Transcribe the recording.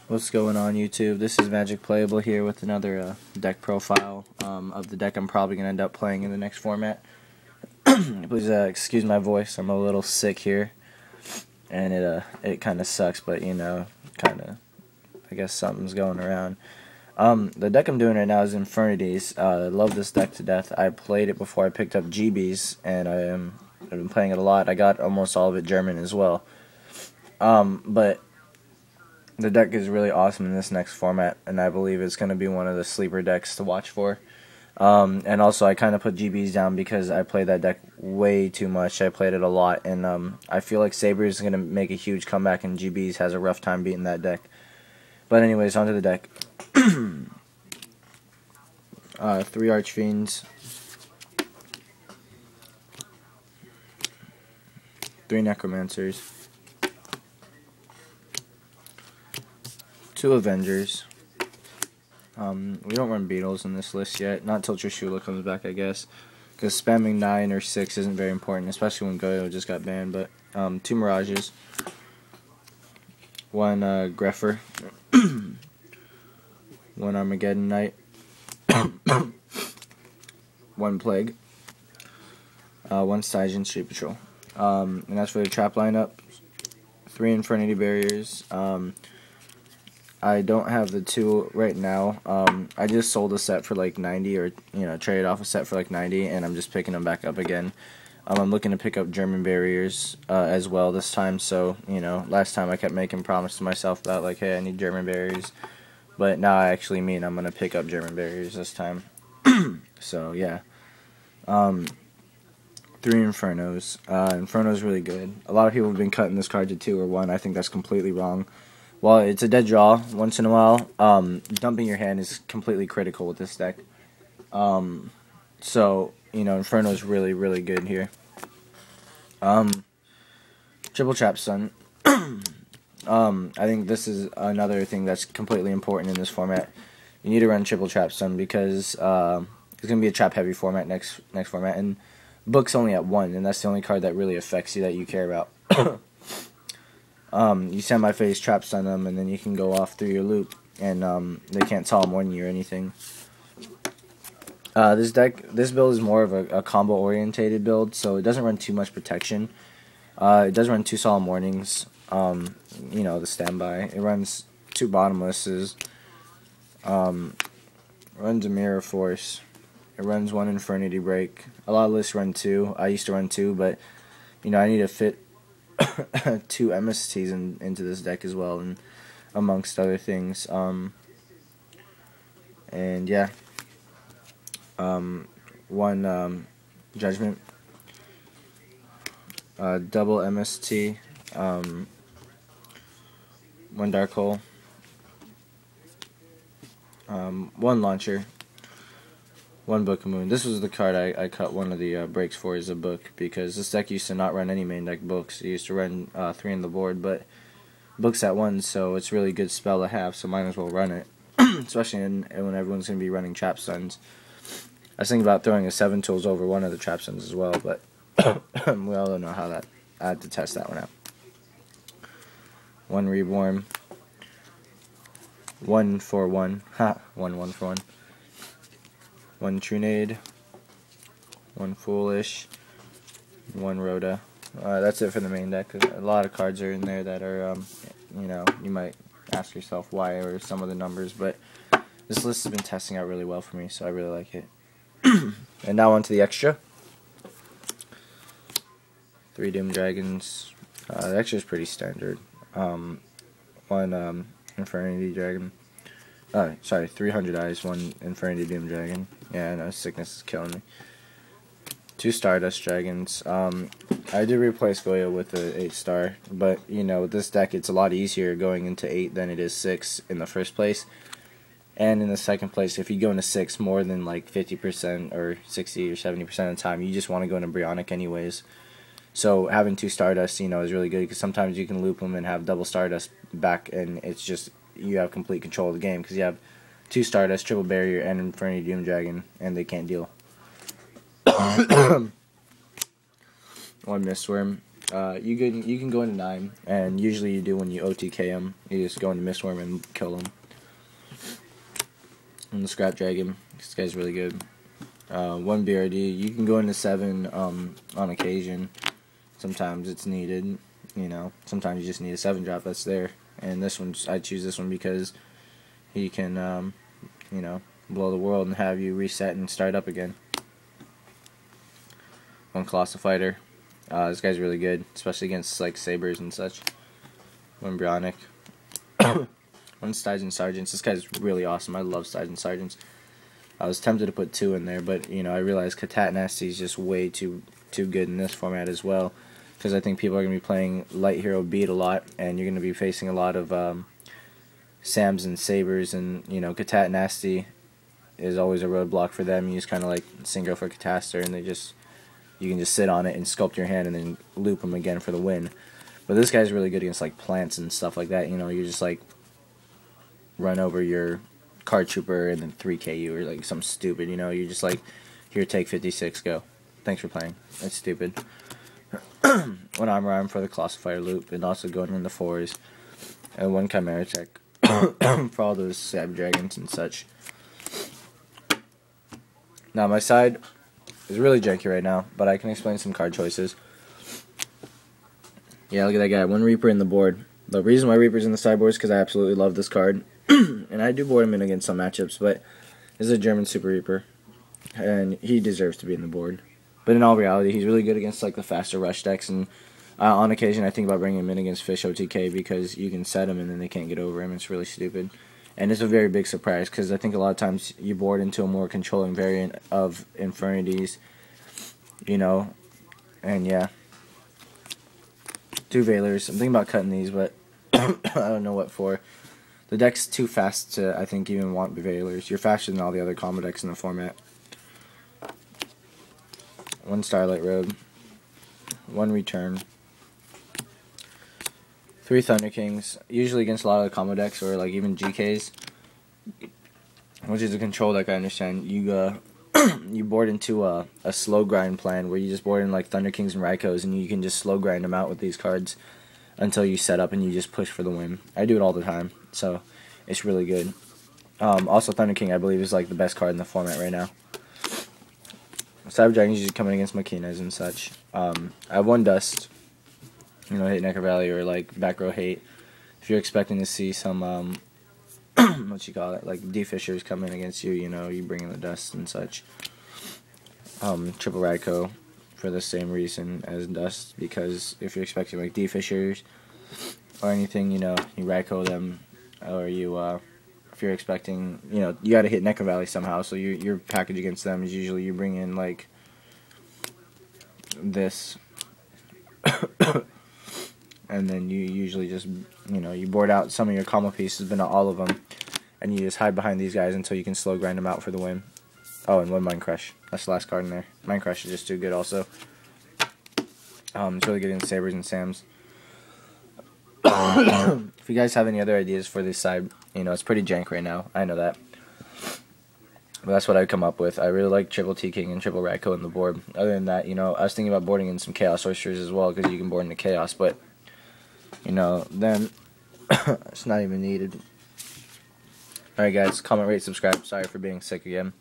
What's going on, YouTube? This is Magic Playable here with another deck profile of the deck I'm probably going to end up playing in the next format. Please excuse my voice. I'm a little sick here, and it kind of sucks, but you know, I guess something's going around. The deck I'm doing right now is Infernities. I love this deck to death. I played it before I picked up GBs, and I've been playing it a lot. I got almost all of it German as well. But the deck is really awesome in this next format, and I believe it's going to be one of the sleeper decks to watch for. And also, I kind of put GBs down because I played that deck way too much. I played it a lot, and I feel like Saber is going to make a huge comeback, and GBs has a rough time beating that deck. But anyways, onto the deck. 3 Archfiends, 3 Necromancers, 2 Avengers. We don't run Beetles in this list yet, not until Trishula comes back, I guess, because spamming 9 or 6 isn't very important, especially when Goyo just got banned. But 2 Mirages, 1 Greffer, 1 Armageddon Knight, 1 Plague, 1 Stygian Street Patrol. And that's for the trap lineup. 3 Infernity Barriers. I don't have the 2 right now. I just sold a set for like 90, or traded off a set for like 90, and I'm just picking them back up again. I'm looking to pick up German barriers as well this time. So last time I kept making promises to myself about like, hey, I need German barriers, but now I actually mean I'm gonna pick up German barriers this time. So yeah. 3 Infernos. Inferno's really good. A lot of people have been cutting this card to 2 or 1. I think that's completely wrong. Well, it's a dead draw once in a while. Dumping your hand is completely critical with this deck. So, Inferno is really, really good here. Triple Trap Stun. I think this is another thing that's completely important in this format. You need to run Triple Trap Stun because it's going to be a trap-heavy format next format, and Book's only at 1, and that's the only card that really affects you that you care about. You semi-phase trap stun them, and then you can go off through your loop, and they can't solemn warn you or anything. This build is more of a combo-orientated build, so it doesn't run too much protection. It does run 2 solemn warnings, the standby. It runs 2 bottomlesses, runs a Mirror Force. It runs 1 Infernity Break. A lot of lists run 2. I used to run 2, but I need to fit 2 MSTs into this deck as well, and amongst other things. And yeah, 1 Judgment, double MST, 1 Dark Hole, 1 Launcher, 1 Book of Moon. This was the card I cut one of the breaks for, is a book, because this deck used to not run any main deck books. It used to run 3 on the board, but Book's at 1, so it's a really good spell to have, so might as well run it. Especially when everyone's going to be running Trap Stuns. I was thinking about throwing a 7 Tools over one of the Trap Stuns as well, but we all don't know how that. I had to test that one out. 1 Reborn, 1 for 1, 1 for 1. 1 Trunade, 1 Foolish, 1 Rhoda. That's it for the main deck. A lot of cards are in there that are, you might ask yourself why, or some of the numbers, but this list has been testing out really well for me, so I really like it. And now on to the extra. 3 Doom Dragons. The extra is pretty standard. 1 Infernity Dragon. 300 Eyes, 1 Infernity Doom Dragon. Yeah, I know, sickness is killing me. 2 Stardust Dragons. I did replace Goyo with a 8-star, but, with this deck, it's a lot easier going into 8 than it is 6 in the first place. And in the second place, if you go into 6 more than, like, 50% or 60 or 70% of the time, you just want to go into Bryonic anyways. So having 2 Stardust, is really good, because sometimes you can loop them and have double Stardust back, and it's just, you have complete control of the game, because you have 2 Stardust, Triple Barrier, and Infernity Doom Dragon, and they can't deal. 1 Mistworm, You can go into 9, and usually you do when you OTK them. You just go into Mistworm and kill them. And the Scrap Dragon, this guy's really good. 1 BRD, you can go into 7 on occasion. Sometimes it's needed, you know. Sometimes you just need a 7 drop that's there. And this one, I choose this one because he can, you know, blow the world and have you reset and start up again. 1 Colossal Fighter. This guy's really good, especially against like sabers and such. 1 Bionic. 1 Stygian Sergeants. This guy's really awesome. I love Stygian Sergeants. I was tempted to put 2 in there, but you know I realized Katat Nasty is just way too good in this format as well, because I think people are going to be playing Light Hero Beat a lot, and you're going to be facing a lot of Sams and sabers, and you know Katat Nasty is always a roadblock for them. You just kind of like synchro for Cataster, and you can just sit on it and sculpt your hand and then loop them again for the win. But this guy's really good against like plants and stuff like that. You know, you just like run over your card trooper and then 3K you or like something stupid. You know, you're just like, here, take 56, go. Thanks for playing. That's stupid. 1 Armor Arm for the Colossal Fighter loop, and also going in the 4s. And 1 Chimera Tech for all those Sab Dragons and such. Now my side is really janky right now, but I can explain some card choices. Yeah, look at that guy. 1 Reaper in the board. The reason why Reaper's in the sideboard is because I absolutely love this card. And I do board him in against some matchups, but this is a German Super Reaper, and he deserves to be in the board. But in all reality, he's really good against like the faster rush decks, and on occasion I think about bringing him in against Fish OTK because you can set him and then they can't get over him. It's really stupid. And it's a very big surprise because I think a lot of times you board into a more controlling variant of Infernities, you know, and yeah. 2 Veilers. I'm thinking about cutting these, but I don't know what for. The deck's too fast to, I think, even want Veilers. You're faster than all the other combo decks in the format. 1 Starlight Road. 1 Return. 3 Thunder Kings. Usually against a lot of the combo decks or like even GKs, which is a control deck, I understand. You you board into a slow grind plan where you just board in like Thunder Kings and Raikos, and you can just slow grind them out with these cards until you set up and you just push for the win. I do it all the time, so it's really good. Also, Thunder King, I believe, is like the best card in the format right now. Cyber Dragon's usually coming against Machinas and such. I have 1 Dust, you know, hate Necker Valley or like back row hate. If you're expecting to see some, what you call it, like D-Fishers come in against you, you know, you bring in the Dust and such. Triple Raiko for the same reason as Dust, because if you're expecting like D-Fishers or anything, you know, you Raiko them, or you, if you're expecting, you know, you gotta hit Necker Valley somehow, so your package against them is usually you bring in like this, and then you usually just, you know, you board out some of your combo pieces, but not all of them, and you just hide behind these guys until you can slow grind them out for the win. Oh, and 1 Mind Crush. That's the last card in there. Mind Crush is just too good also. It's really good in Sabers and Sams. If you guys have any other ideas for this side, you know, it's pretty jank right now. I know that. But that's what I'd come up with. I really like triple T-King and triple Raiko in the board. Other than that, you know, I was thinking about boarding in some Chaos Oysters as well, because you can board into Chaos, but, you know, then it's not even needed. Alright guys, comment, rate, subscribe. Sorry for being sick again.